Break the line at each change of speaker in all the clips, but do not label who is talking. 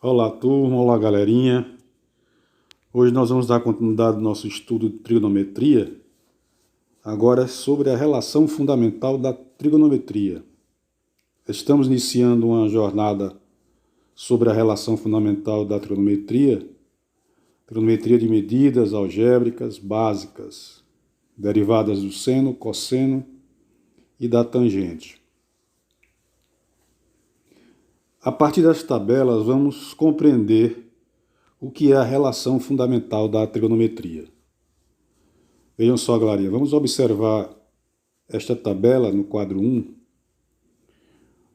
Olá turma, olá galerinha. Hoje nós vamos dar continuidade ao nosso estudo de trigonometria, agora sobre a relação fundamental da trigonometria. Estamos iniciando uma jornada sobre a relação fundamental da trigonometria de medidas algébricas básicas, derivadas do seno, cosseno e da tangente. A partir das tabelas, vamos compreender o que é a relação fundamental da trigonometria. Vejam só, galerinha, vamos observar esta tabela no quadro 1,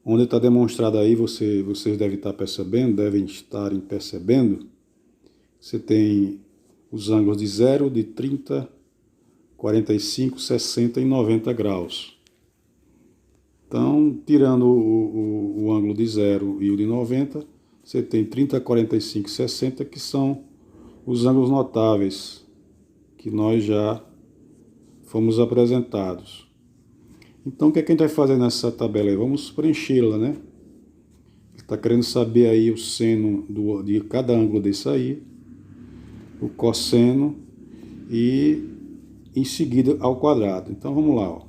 onde está demonstrado aí, vocês devem estar percebendo, você tem os ângulos de 0, de 30, 45, 60 e 90 graus. Então, tirando o ângulo de 0 e o de 90, você tem 30, 45 e 60, que são os ângulos notáveis que nós já fomos apresentados. Então, o que é que a gente vai fazer nessa tabela aí? Vamos preenchê-la, né? Está querendo saber aí o seno de cada ângulo desse aí, o cosseno e em seguida ao quadrado. Então, vamos lá, ó.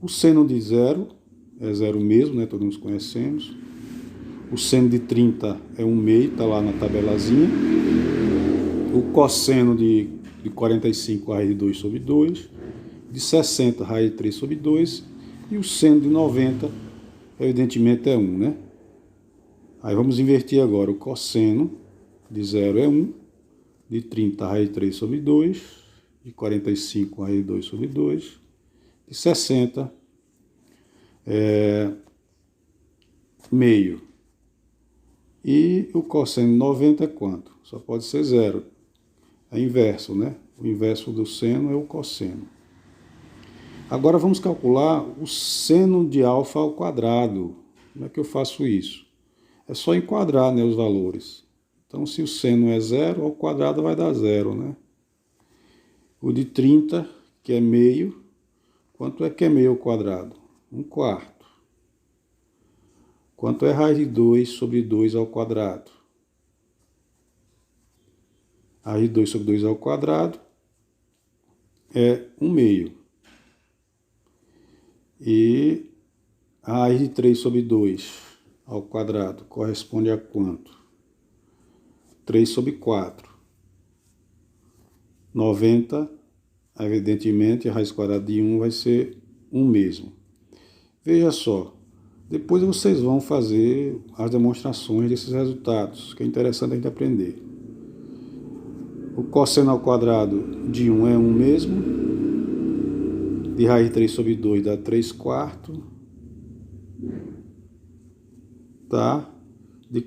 O seno de 0 é 0 mesmo, né? Todos nós conhecemos. O seno de 30 é 1/2, está lá na tabelazinha. O cosseno de 45, raiz de 2 sobre 2. De 60, raiz de 3 sobre 2. E o seno de 90, evidentemente, é 1, né? Aí vamos inverter agora. O cosseno de 0 é 1. De 30, raiz de 3 sobre 2. De 45, raiz de 2 sobre 2. De 60, meio. E o cosseno de 90 é quanto? Só pode ser 0. É inverso, né? O inverso do seno é o cosseno. Agora vamos calcular o seno de alfa ao quadrado. Como é que eu faço isso? É só enquadrar, né, os valores. Então, se o seno é 0, ao quadrado vai dar 0, né? O de 30, que é meio, quanto é que é meio ao quadrado? 1/4. Quanto é raiz de 2 sobre 2 ao quadrado? Raiz de 2 sobre 2 ao quadrado é 1/2. E a raiz de 3 sobre 2 ao quadrado corresponde a quanto? 3 sobre 4. 90, evidentemente, a raiz quadrada de 1 vai ser 1 mesmo. Veja só, depois vocês vão fazer as demonstrações desses resultados, que é interessante a gente aprender. O cosseno ao quadrado de 1 é 1 mesmo. De raiz de 3 sobre 2 dá 3/4. Tá? De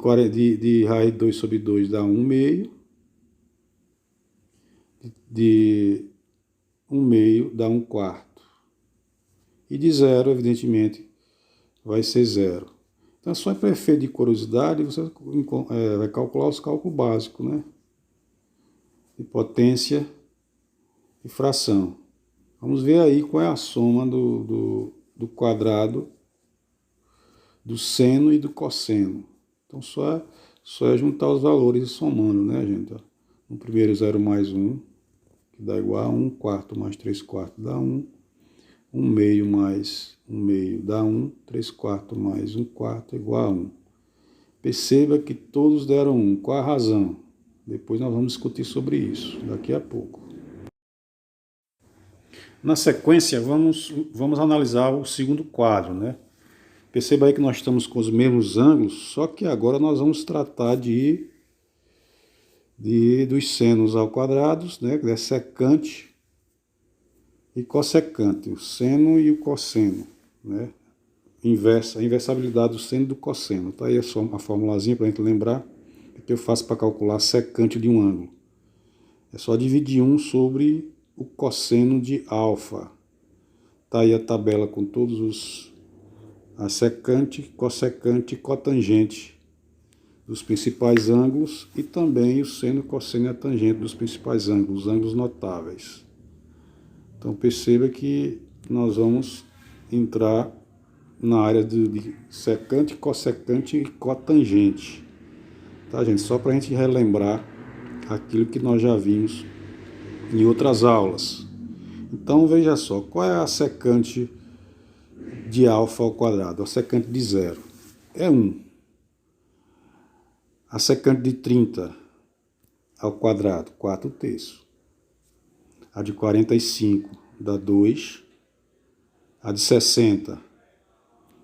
raiz de 2 sobre 2 dá 1/2. De 1/2 dá 1/4. E de 0, evidentemente, vai ser 0. Então, só para efeito de curiosidade, você vai calcular os cálculos básicos, né? De potência e fração. Vamos ver aí qual é a soma do quadrado, do seno e do cosseno. Então, só é juntar os valores e somando, né, gente? No primeiro, 0 mais 1, que dá igual a 1/4 mais 3/4 dá 1. 1/2 mais 1/2 dá 1. 3/4 mais 1/4 igual a 1. Perceba que todos deram 1. Qual a razão? Depois nós vamos discutir sobre isso, daqui a pouco. Na sequência, vamos analisar o segundo quadro, né? Perceba aí que nós estamos com os mesmos ângulos, só que agora nós vamos tratar dos senos ao quadrado, né? Que é secante e cossecante, o seno e o cosseno, né? A inversabilidade do seno e do cosseno. Tá aí só uma formulazinha para a gente lembrar que eu faço para calcular a secante de um ângulo. É só dividir 1 sobre o cosseno de alfa. Tá aí a tabela com todos a secante, cossecante e cotangente dos principais ângulos e também o seno, cosseno e a tangente dos principais ângulos, os ângulos notáveis. Então perceba que nós vamos entrar na área de secante, cossecante e cotangente. Tá, gente? Só para a gente relembrar aquilo que nós já vimos em outras aulas. Então, veja só, qual é a secante de alfa ao quadrado? A secante de zero é 1. A secante de 30 ao quadrado, 4 terços. A de 45 dá 2. A de 60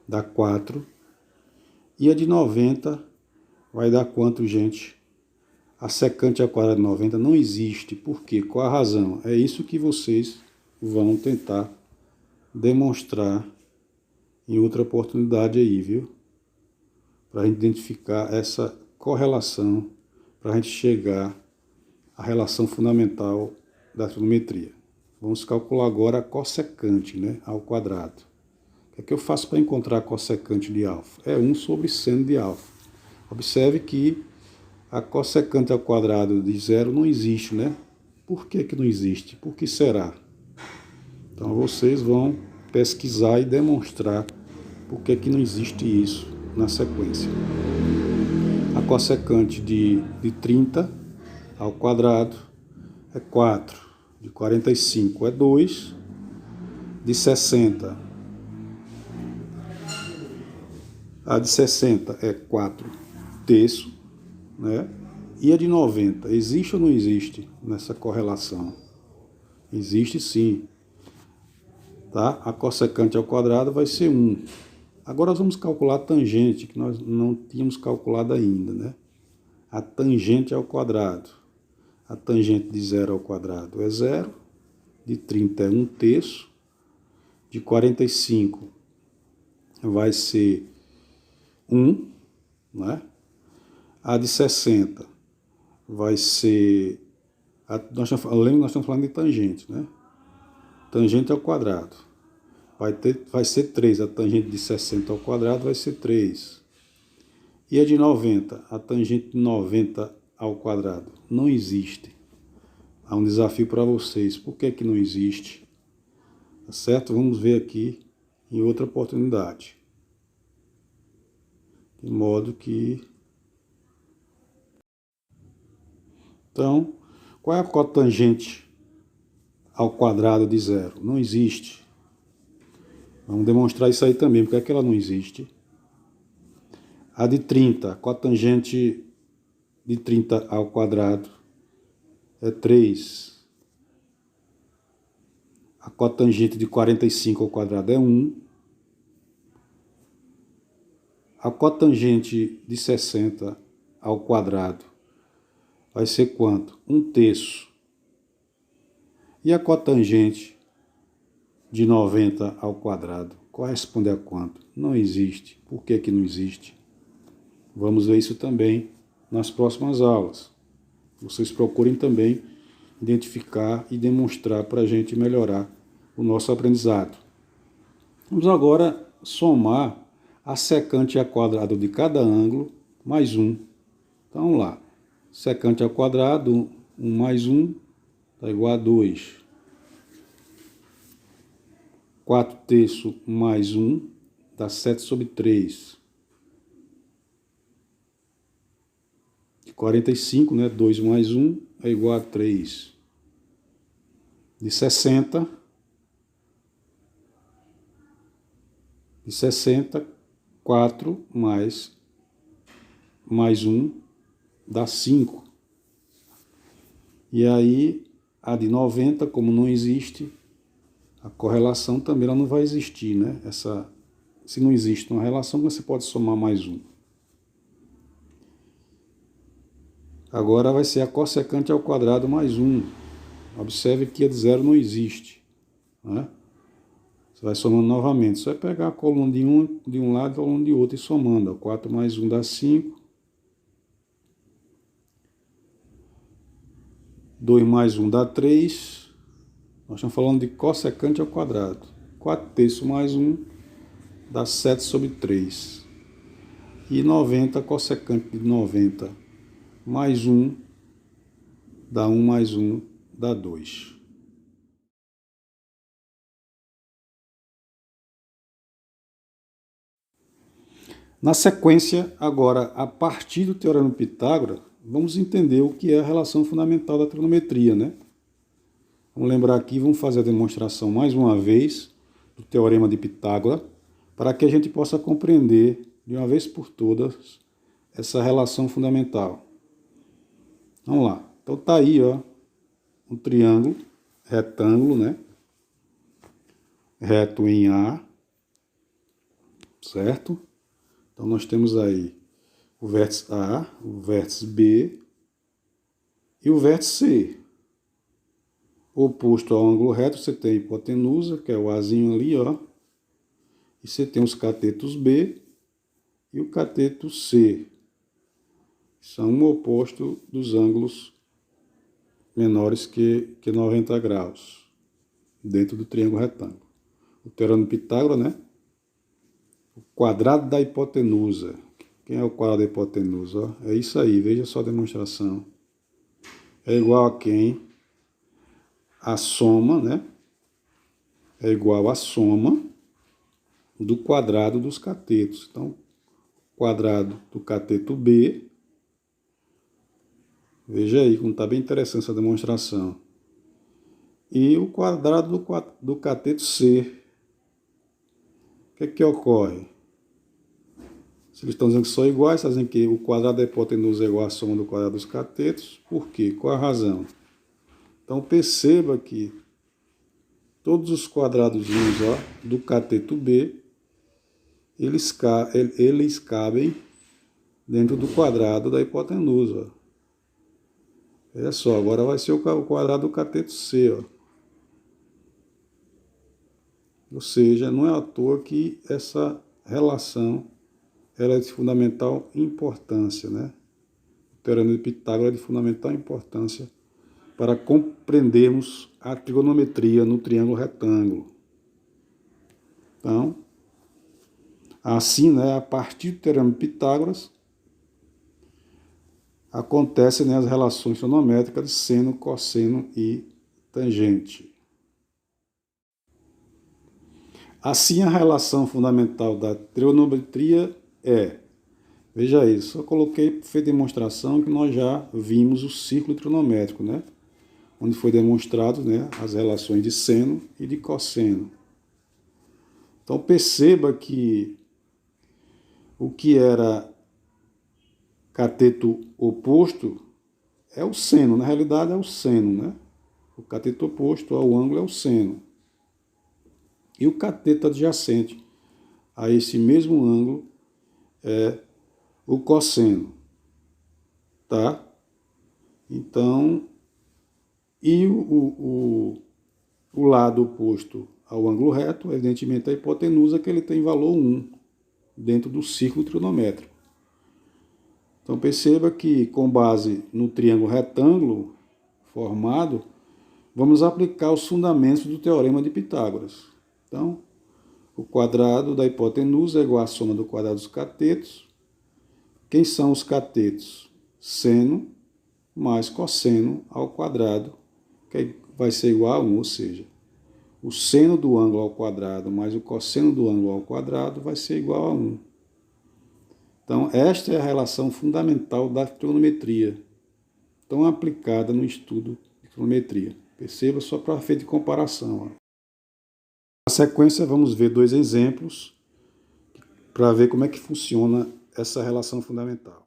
dá 4. E a de 90 vai dar quanto, gente? A secante ao quadrado de 90 não existe. Por quê? Qual a razão? É isso que vocês vão tentar demonstrar em outra oportunidade aí, viu? Para a gente identificar essa correlação, para a gente chegar à relação fundamental da trigonometria. Vamos calcular agora a cossecante, né, ao quadrado. O que é que eu faço para encontrar a cossecante de alfa? É 1 sobre seno de alfa. Observe que a cossecante ao quadrado de zero não existe, né? Por que que não existe? Por que será? Então vocês vão pesquisar e demonstrar por que que não existe isso na sequência. A cossecante de 30 ao quadrado é 4, de 45 é 2, de 60 a de 60 é 4 terços, né? E a de 90, existe ou não existe nessa correlação? Existe sim. Tá? A cossecante ao quadrado vai ser 1. Agora nós vamos calcular a tangente, que nós não tínhamos calculado ainda, né? A tangente ao quadrado. A tangente de 0 ao quadrado é 0, de 30 é 1 terço, de 45 vai ser 1, né? A de 60 vai ser... nós estamos falando de tangente, né? Tangente ao quadrado. Vai ser 3. A tangente de 60 ao quadrado vai ser 3. E a de 90? A tangente de 90 ao quadrado não existe. Há um desafio para vocês. Por que que não existe? Tá certo? Vamos ver aqui em outra oportunidade. De modo que... Então, qual é a cotangente ao quadrado de zero? Não existe. Vamos demonstrar isso aí também. Por que é que ela não existe? A de 30, cotangente de 30 ao quadrado é 3. A cotangente de 45 ao quadrado é 1. A cotangente de 60 ao quadrado vai ser quanto? 1 terço. E a cotangente de 90 ao quadrado corresponde a quanto? Não existe. Por que que não existe? Vamos ver isso também nas próximas aulas. Vocês procurem também identificar e demonstrar para a gente melhorar o nosso aprendizado. Vamos agora somar a secante ao quadrado de cada ângulo mais 1. Então vamos lá. Secante ao quadrado, 1 mais 1 está igual a 2. 4 terços mais 1 dá 7 sobre 3. De 45, né? 2 mais 1 é igual a 3. De 60, 4 mais 1 dá 5. E aí, a de 90, como não existe, a correlação também ela não vai existir, né? Se não existe uma relação, você pode somar mais 1. Agora vai ser a cossecante ao quadrado mais 1. Observe que a de zero não existe, né? Você vai somando novamente. Você vai pegar a coluna de um lado e a coluna de outro e somando. 4 mais 1 dá 5. 2 mais 1 dá 3. Nós estamos falando de cossecante ao quadrado. 4 terços mais 1 dá 7 sobre 3. E 90, cossecante de 90 mais 1 dá 1 mais 1 dá 2. Na sequência, agora, a partir do Teorema de Pitágoras, vamos entender o que é a relação fundamental da trigonometria, né? Vamos lembrar aqui, vamos fazer a demonstração mais uma vez do Teorema de Pitágoras, para que a gente possa compreender, de uma vez por todas, essa relação fundamental. Vamos lá. Então tá aí, ó, um triângulo, retângulo, né? Reto em A, certo? Então nós temos aí o vértice A, o vértice B e o vértice C. Oposto ao ângulo reto, você tem a hipotenusa, que é o Azinho ali, ó. E você tem os catetos B e o cateto C. São um oposto dos ângulos menores que 90 graus, dentro do triângulo retângulo. O Teorema de Pitágoras, né? O quadrado da hipotenusa. Quem é o quadrado da hipotenusa? Ó, é isso aí, veja só a demonstração. É igual a quem? A soma, né? É igual à soma do quadrado dos catetos. Então, quadrado do cateto B. Veja aí como está bem interessante essa demonstração. E o quadrado do cateto C. O que ocorre? Se eles estão dizendo que são iguais, está dizendo que o quadrado da hipotenusa é igual à soma do quadrado dos catetos. Por quê? Qual a razão? Então perceba que todos os quadrados do cateto B, eles cabem dentro do quadrado da hipotenusa. Olha só, agora vai ser o quadrado do cateto C. Ó. Ou seja, não é à toa que essa relação ela é de fundamental importância, né? O Teorema de Pitágoras é de fundamental importância para compreendermos a trigonometria no triângulo retângulo. Então, assim, né, a partir do Teorema de Pitágoras, acontecem, né, as relações trigonométricas de seno, cosseno e tangente. Assim, a relação fundamental da trigonometria é, veja isso, eu coloquei para demonstração que nós já vimos o círculo trigonométrico, né? Onde foi demonstrado, né, as relações de seno e de cosseno. Então perceba que o que era cateto oposto é o seno, na realidade é o seno, né? O cateto oposto ao ângulo é o seno. E o cateto adjacente a esse mesmo ângulo é o cosseno, tá? Então, e o lado oposto ao ângulo reto, evidentemente a hipotenusa, que ele tem valor 1 dentro do círculo trigonométrico. Então perceba que com base no triângulo retângulo formado, vamos aplicar os fundamentos do Teorema de Pitágoras. Então, o quadrado da hipotenusa é igual à soma do quadrado dos catetos. Quem são os catetos? Seno mais cosseno ao quadrado, que vai ser igual a 1, ou seja, o seno do ângulo ao quadrado mais o cosseno do ângulo ao quadrado vai ser igual a 1. Então, esta é a relação fundamental da trigonometria, tão aplicada no estudo de trigonometria. Perceba só para efeito de comparação. Ó. Na sequência, vamos ver dois exemplos para ver como é que funciona essa relação fundamental.